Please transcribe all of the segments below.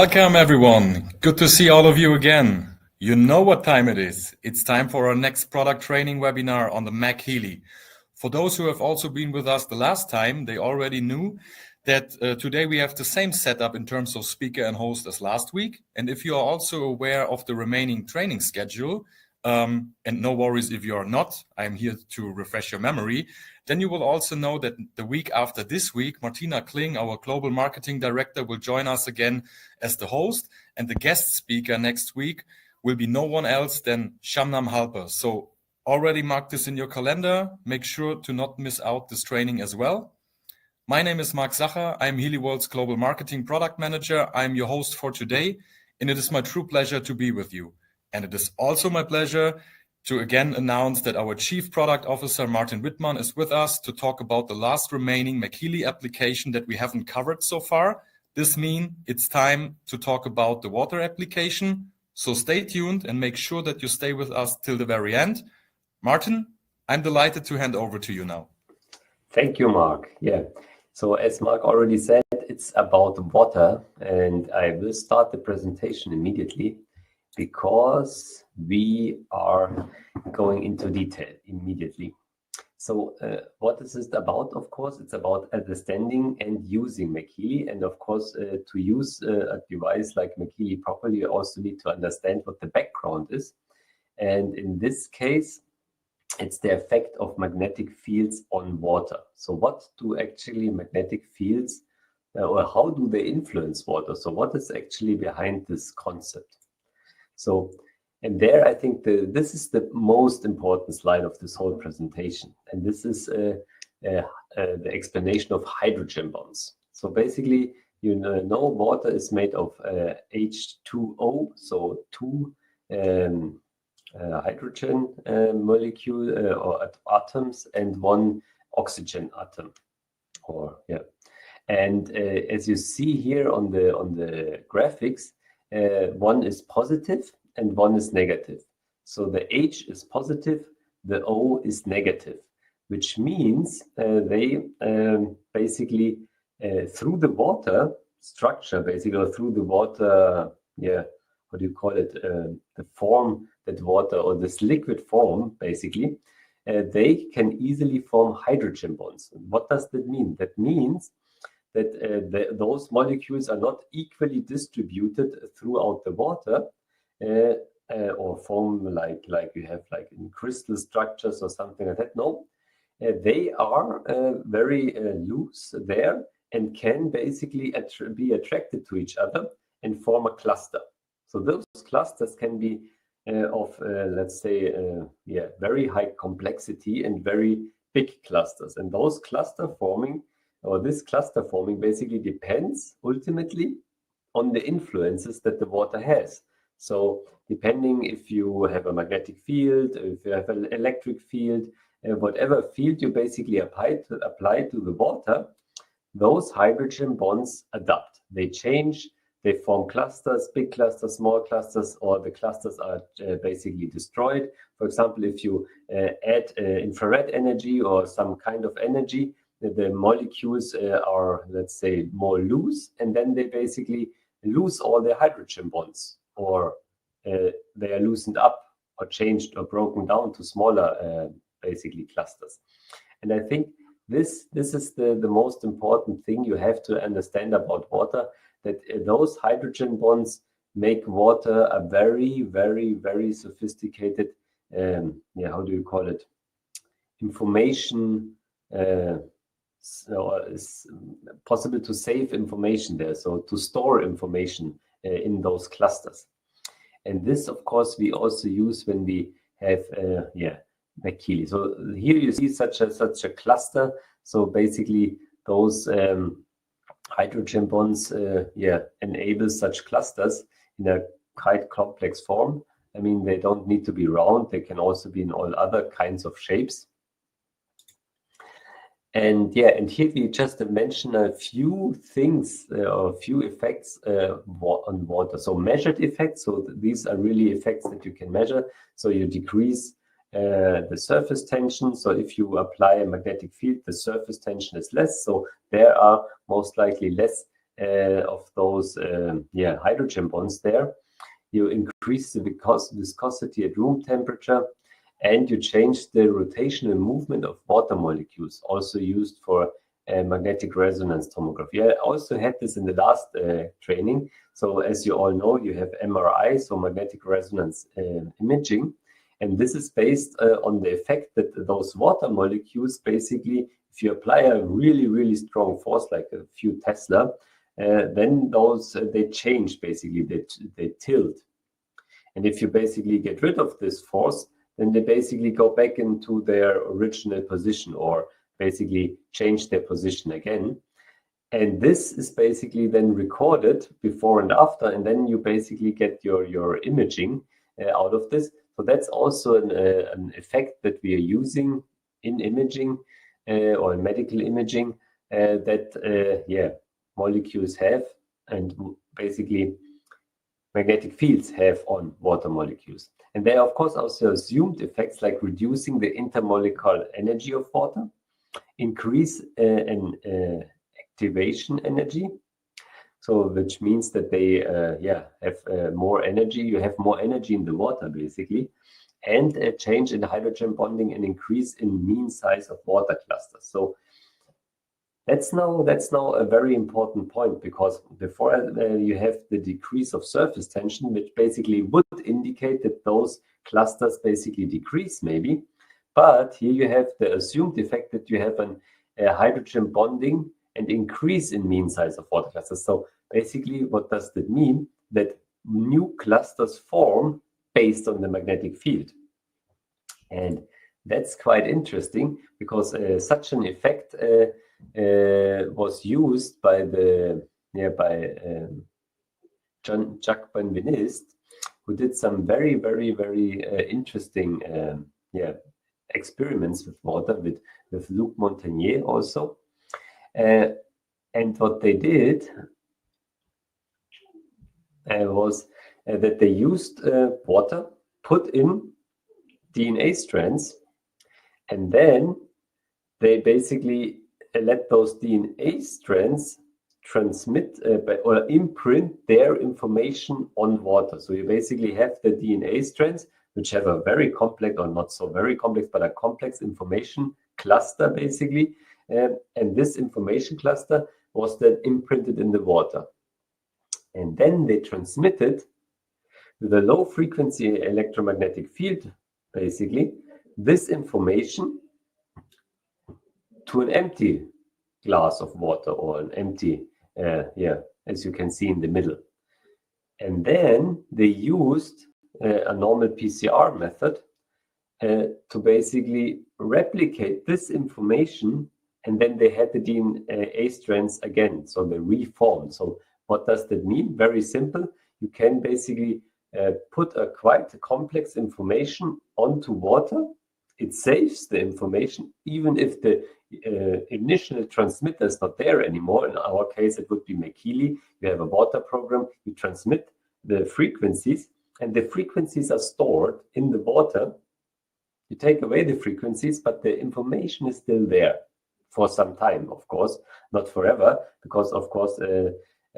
Welcome everyone. Good to see all of you again. You know what time it is. It's time for our next product training webinar on the MagHealy. For those who have also been with us the last time, they already knew that today we have the same setup in terms of speaker and host as last week. And if you are also aware of the remaining training schedule, and no worries if you are not, I'm here to refresh your memory, then you will also know that the week after this week, Martina Kling, our Global Marketing Director, will join us again as the host, and the guest speaker next week will be no one else than Shamnam Halper. So already mark this in your calendar. Make sure to not miss out this training as well. My name is Mark Sacher. I'm Healy World's Global Marketing Product Manager. I'm your host for today, and it is my true pleasure to be with you. And it is also my pleasure to again announce that our Chief Product Officer, Martin Wittman, is with us to talk about the last remaining MagHealy application that we haven't covered so far. This means it's time to talk about the water application. So stay tuned and make sure that you stay with us till the very end. Martin, I'm delighted to hand over to you now. Thank you, Mark. Yeah. So as Mark already said, it's about water, and I will start the presentation immediately because we are going into detail immediately. So what is it about? Of course, it's about understanding and using MagHealy. And of course, to use a device like MagHealy properly, you also need to understand what the background is. And in this case, it's the effect of magnetic fields on water. So what do actually magnetic fields, or how do they influence water? So what is actually behind this concept? So, and there I think this is the most important slide of this whole presentation. And this is the explanation of hydrogen bonds. So basically, you know water is made of H2O, so two hydrogen molecule or atoms and one oxygen atom. And as you see here on the graphics, one is positive and one is negative. So the H is positive, the O is negative, which means they basically through the water structure, basically, or through the water, what do you call it, the form that water, or this liquid form, basically, they can easily form hydrogen bonds. What does that mean? That means that those molecules are not equally distributed throughout the water, or form like you have like in crystal structures or something like that. No, they are very loose there and can basically be attracted to each other and form a cluster. So those clusters can be of, let's say, very high complexity and very big clusters. And those cluster forming, or this cluster forming, basically depends ultimately on the influences that the water has. So depending if you have a magnetic field, if you have an electric field, whatever field you basically apply to the water, those hydrogen bonds adapt. They change. They form clusters, big clusters, small clusters, or the clusters are basically destroyed. For example, if you add infrared energy or some kind of energy, the molecules are, let's say, more loose, and then they basically lose all their hydrogen bonds, or they are loosened up or changed or broken down to smaller, basically, clusters. And I think this is the most important thing you have to understand about water, that those hydrogen bonds make water a very, very, very sophisticated, how do you call it, information, so it's possible to save information there, so to store information in those clusters. And this, of course, we also use when we have, MagHealy. So here you see such a cluster. So basically those hydrogen bonds enable such clusters in a quite complex form. I mean, they don't need to be round. They can also be in all other kinds of shapes. And here we just mention a few things or a few effects on water. So measured effects. So these are really effects that you can measure. So you decrease the surface tension. So if you apply a magnetic field, the surface tension is less. So there are most likely less of those hydrogen bonds there. You increase the viscosity at room temperature, and you change the rotational movement of water molecules, also used for magnetic resonance tomography. I also had this in the last training. So as you all know, you have MRI, so magnetic resonance imaging, and this is based on the effect that those water molecules, basically, if you apply a really, really strong force, like a few Tesla, then those they change, basically, they tilt. And if you basically get rid of this force, then they basically go back into their original position, or basically change their position again. And this is basically then recorded before and after, and then you basically get your imaging out of this. So that's also an effect that we are using in imaging or in medical imaging that molecules have, and basically magnetic fields have on water molecules. And there are, of course, also assumed effects like reducing the intermolecular energy of water, increase an activation energy, so which means that they have more energy. You have more energy in the water, basically, and a change in hydrogen bonding and increase in mean size of water clusters. So that's now a very important point, because before you have the decrease of surface tension, which basically would indicate that those clusters basically decrease, maybe. But here you have the assumed effect that you have a hydrogen bonding and increase in mean size of water clusters. So basically, what does that mean? That new clusters form based on the magnetic field. And that's quite interesting, because such an effect was used by Jacques Benveniste, who did some very, very, very interesting experiments with water with Luc Montagnier also. And what they did was that they used water, put in DNA strands, and then they basically let those DNA strands transmit or imprint their information on water. So you basically have the DNA strands, which have a very complex, or not so very complex, but a complex information cluster, basically. And this information cluster was then imprinted in the water. And then they transmitted with a low frequency electromagnetic field, basically, this information to an empty glass of water, or an empty, as you can see in the middle. And then they used a normal PCR method to basically replicate this information, and then they had the DNA strands again, so they reformed. So what does that mean? Very simple. You can basically put a quite complex information onto water. It saves the information, even if the initial transmitter is not there anymore. In our case, it would be MagHealy. You have a water program, you transmit the frequencies, and the frequencies are stored in the water. You take away the frequencies, but the information is still there for some time, of course, not forever, because, of course,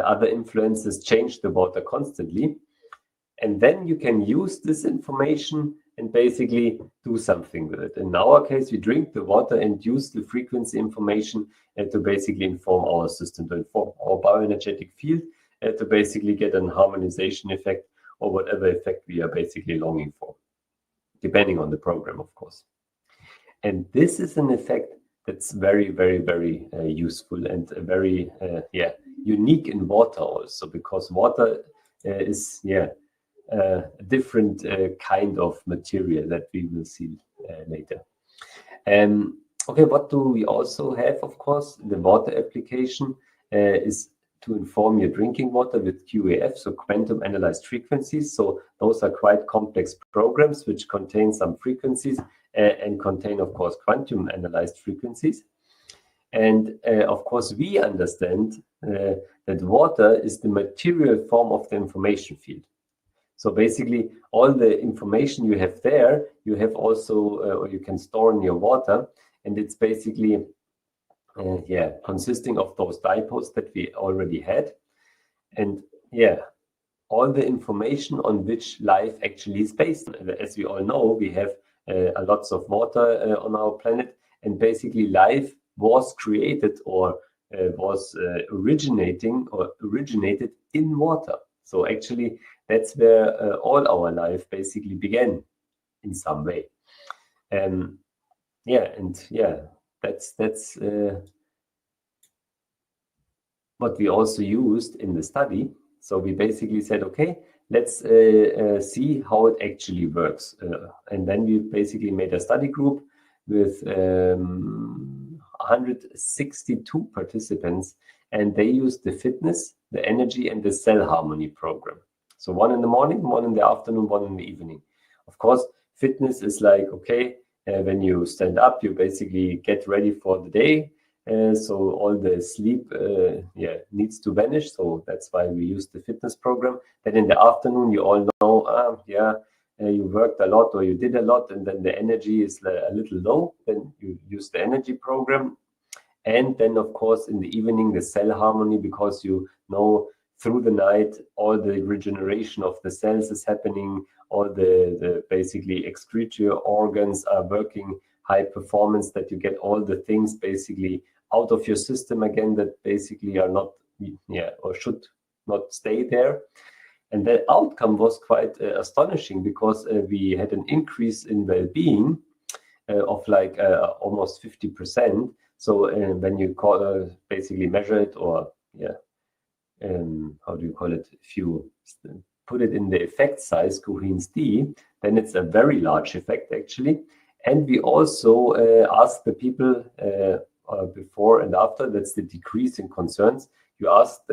other influences change the water constantly. And then you can use this information and basically do something with it. In our case, we drink the water and use the frequency information to basically inform our system, to inform our bioenergetic field, to basically get an harmonization effect, or whatever effect we are basically longing for, depending on the program, of course. And this is an effect that's very, very, very useful and very unique in water also, because water is a different kind of material that we will see later. Okay, what do we also have? Of course, the water application is to inform your drinking water with QAF, so quantum analyzed frequencies. So those are quite complex programs which contain some frequencies and contain, of course, quantum analyzed frequencies. And of course, we understand that water is the material form of the information field. So basically, all the information you have there, you have also, or you can store in your water, and it's basically consisting of those dipoles that we already had. And all the information on which life actually is based. As we all know, we have lots of water on our planet, and basically life was created or was originated in water. So actually, that's where all our life basically began in some way. That's what we also used in the study. So we basically said, okay, let's see how it actually works. And then we basically made a study group with 162 participants, and they used the fitness, the energy, and the cell harmony program. So one in the morning, one in the afternoon, one in the evening. Of course, fitness is like, okay, when you stand up, you basically get ready for the day. So all the sleep needs to vanish. So that's why we use the fitness program. Then in the afternoon, you all know, you worked a lot or you did a lot, and then the energy is a little low. Then you use the energy program. And then, of course, in the evening, the cell harmony, because you know through the night, all the regeneration of the cells is happening. All the basically excretory organs are working high performance, that you get all the things basically out of your system again that basically are not, or should not stay there. And the outcome was quite astonishing, because we had an increase in well-being of like almost 50%. So when you basically measure it, or how do you call it? If you put it in the effect size, Cohen's d, then it's a very large effect actually. And we also asked the people before and after, that's the decrease in concerns. We asked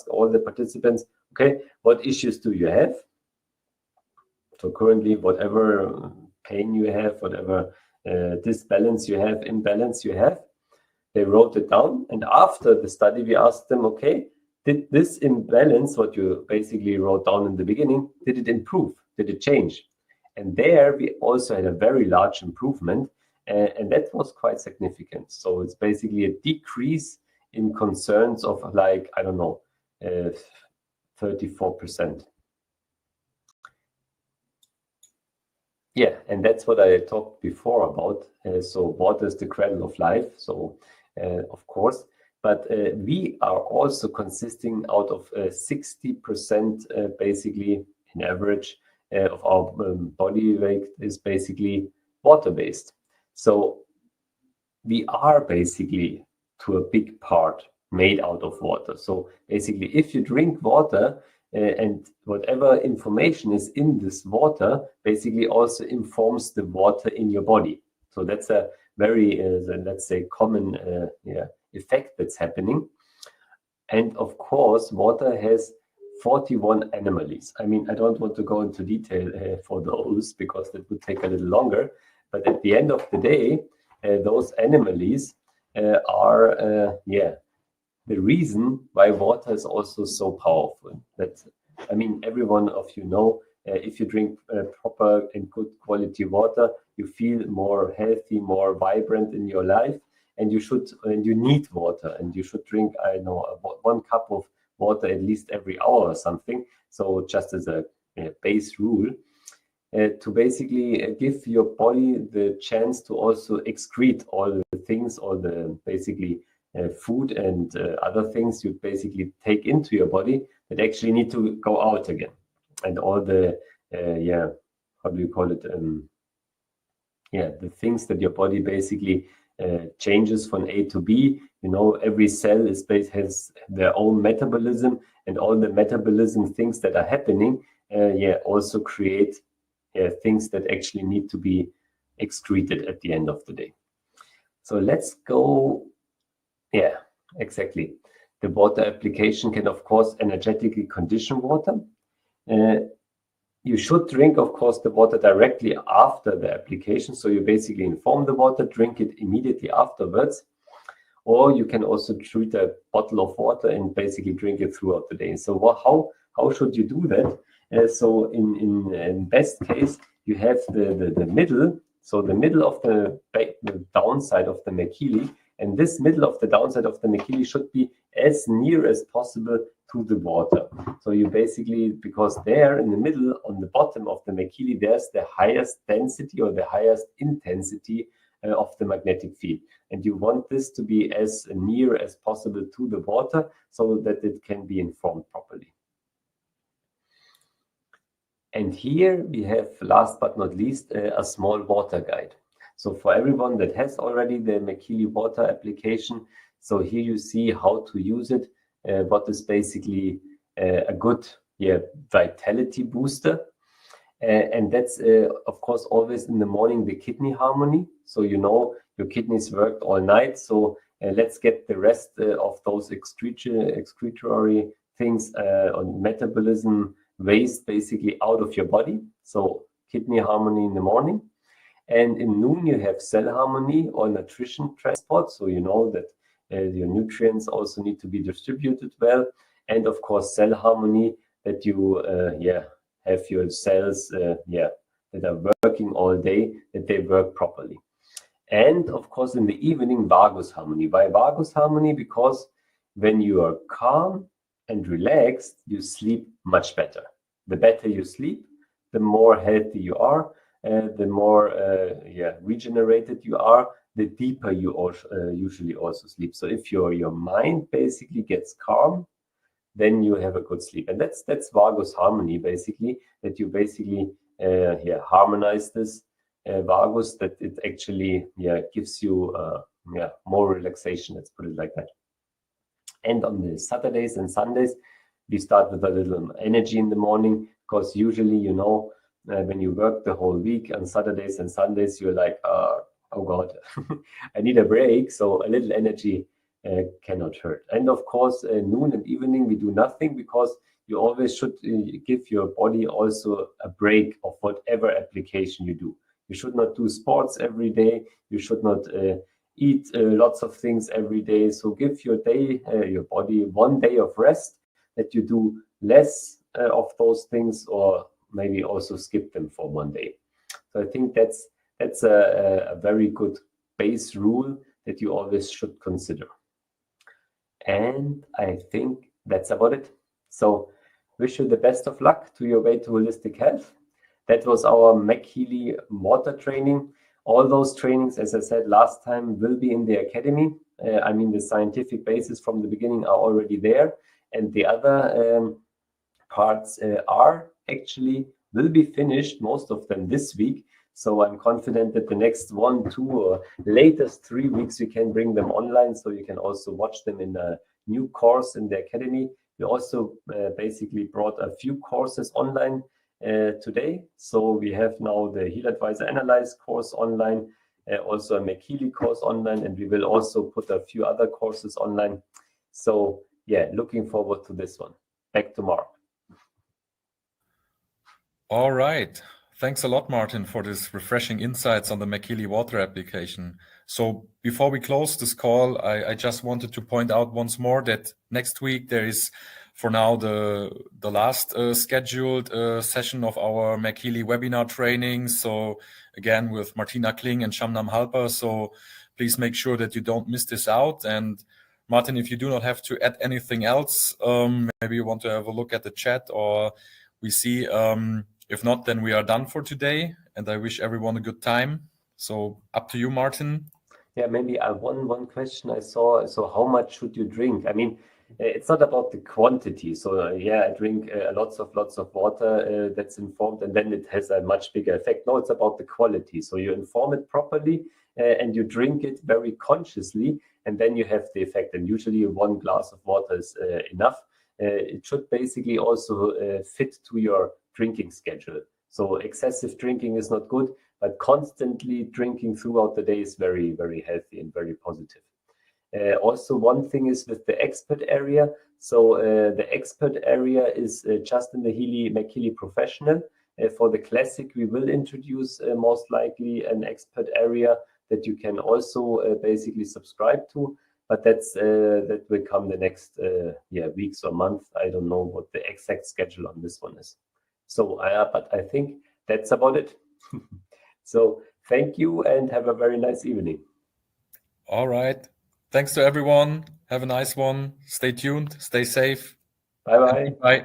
all the participants, okay, what issues do you have? So currently, whatever pain you have, whatever disbalance you have, imbalance you have, they wrote it down. And after the study, we asked them, okay, did this imbalance, what you basically wrote down in the beginning, did it improve? Did it change? And there we also had a very large improvement, and that was quite significant. So it's basically a decrease in concerns of like, I don't know, 34%. Yeah, and that's what I talked before about. So water is the cradle of life. So of course, but we are also consisting out of 60% basically in average of our body weight is basically water-based. So we are basically to a big part made out of water. So basically, if you drink water and whatever information is in this water, basically also informs the water in your body. So that's a very, let's say, common effect that's happening. And of course, water has 41 anomalies. I mean, I don't want to go into detail for those, because that would take a little longer. But at the end of the day, those anomalies are the reason why water is also so powerful. That, I mean, every one of you know, if you drink proper and good quality water, you feel more healthy, more vibrant in your life, and you need water, and you should drink, I know, 1 cup of water at least every hour or something. So just as a base rule, to basically give your body the chance to also excrete all the things, all the basically food and other things you basically take into your body that actually need to go out again. And all the, how do you call it? The things that your body basically changes from A to B. You know, every cell has their own metabolism, and all the metabolism things that are happening, also create things that actually need to be excreted at the end of the day. So let's go. Yeah, exactly. The water application can, of course, energetically condition water. You should drink, of course, the water directly after the application. So you basically inform the water, drink it immediately afterwards. Or you can also treat a bottle of water and basically drink it throughout the day. So how should you do that? So in best case, you have the middle. So the middle of the downside of the MagHealy And this middle of the downside of the MagHealy should be as near as possible to the water. So you basically, because there in the middle, on the bottom of the MagHealy, there's the highest density or the highest intensity of the magnetic field. And you want this to be as near as possible to the water so that it can be informed properly. And here we have, last but not least, a small water guide. So for everyone that has already the MagHealy water application, so here you see how to use it, what is basically a good vitality booster. And that's, of course, always in the morning, the kidney harmony. So you know your kidneys worked all night. So let's get the rest of those excretory things on metabolism waste basically out of your body. So kidney harmony in the morning. And in noon, you have cell harmony or nutrition transport. So you know that your nutrients also need to be distributed well. And of course, cell harmony, that you have your cells that are working all day, that they work properly. And of course, in the evening, vagus harmony. Why vagus harmony? Because when you are calm and relaxed, you sleep much better. The better you sleep, the more healthy you are, the more regenerated you are, the deeper you usually also sleep. So if your mind basically gets calm, then you have a good sleep. And that's vagus harmony, basically, that you basically harmonize this vagus, that it actually gives you more relaxation, let's put it like that. And on the Saturdays and Sundays, we start with a little energy in the morning, because usually, you know, when you work the whole week on Saturdays and Sundays, you're like, oh God, I need a break. So a little energy cannot hurt. And of course, noon and evening, we do nothing, because you always should give your body also a break of whatever application you do. You should not do sports every day. You should not eat lots of things every day. So give your body 1 day of rest, that you do less of those things, or maybe also skip them for 1 day. So I think that's a very good base rule that you always should consider. And I think that's about it. So wish you the best of luck to your way to holistic health. That was our MagHealy water training. All those trainings, as I said last time, will be in the academy. I mean, the scientific basis from the beginning are already there. And the other parts will be finished, most of them this week. So I'm confident that the next 1, 2, or latest 3 weeks, we can bring them online, so you can also watch them in a new course in the academy. We also basically brought a few courses online today. So we have now the Heal Advisor Analyze course online, also a MagHealy course online, and we will also put a few other courses online. So yeah, looking forward to this one. Back to Mark. All right. Thanks a lot, Martin, for this refreshing insights on the MagHealy water application. So before we close this call, I just wanted to point out once more that next week there is, for now, the last scheduled session of our MagHealy webinar training. So again, with Martina Kling and Shamnam Halper. So please make sure that you don't miss this out. And Martin, if you do not have to add anything else, maybe you want to have a look at the chat, or we see. If not, then we are done for today, and I wish everyone a good time. So up to you, Martin. Yeah, maybe one question I saw. So how much should you drink? I mean, it's not about the quantity. So I drink lots of water that's informed, and then it has a much bigger effect. No, it's about the quality. So you inform it properly, and you drink it very consciously, and then you have the effect. And usually 1 glass of water is enough. It should basically also fit to your drinking schedule. So excessive drinking is not good, but constantly drinking throughout the day is very, very healthy and very positive. Also, one thing is with the expert area. So the expert area is just in the MagHealy Professional. For the Classic, we will introduce most likely an expert area that you can also basically subscribe to. But that will come the next weeks or months. I don't know what the exact schedule on this one is. So, but I think that's about it. So thank you and have a very nice evening. All right. Thanks to everyone. Have a nice one. Stay tuned. Stay safe. Bye-bye. Bye.